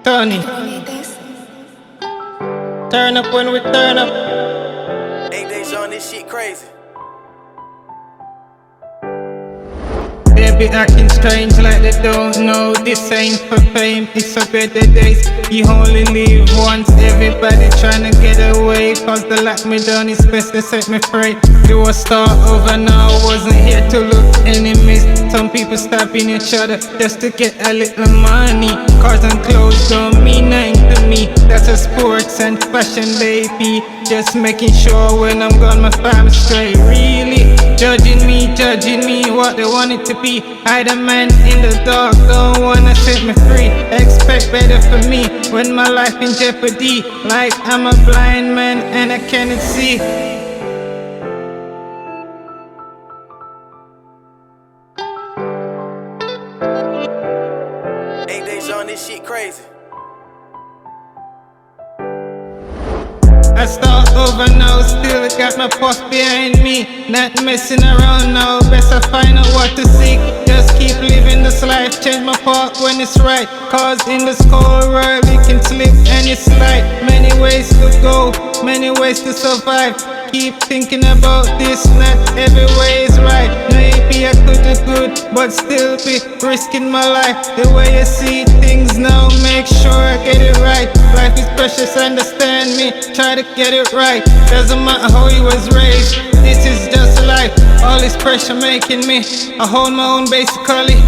Tony. Turn up when we turn up. 8 days on this shit crazy. They be acting strange like they don't know. This ain't for fame, it's for better days. You only live once, everybody tryna get away. Cause they lock me down, it's best to set me free. Do a start over now, wasn't here to look enemies. Some people stabbing each other just to get a little money. Cars and clothes don't mean nothing to me. That's a sports and fashion, baby. Just making sure when I'm gone my family's straight. Really judging me, what they want it to be. I the man in the dark, don't wanna set me free. Expect better for me when my life in jeopardy. Like I'm a blind man and I cannot see. 8 days on this shit crazy. I start over now, still got my past behind me. Not messing around now, best I find out what to seek. Just keep living this life, change my path when it's right. Cause in this cold world you can slip and it's light. Many ways to go, many ways to survive. Keep thinking about this, not every way is right. Maybe I could do good, but still be risking my life. The way you see things now, make sure I get it right. Life is precious, understand me, try to get it right. Doesn't matter how you was raised, this is just life. All this pressure making me, I hold my own basically.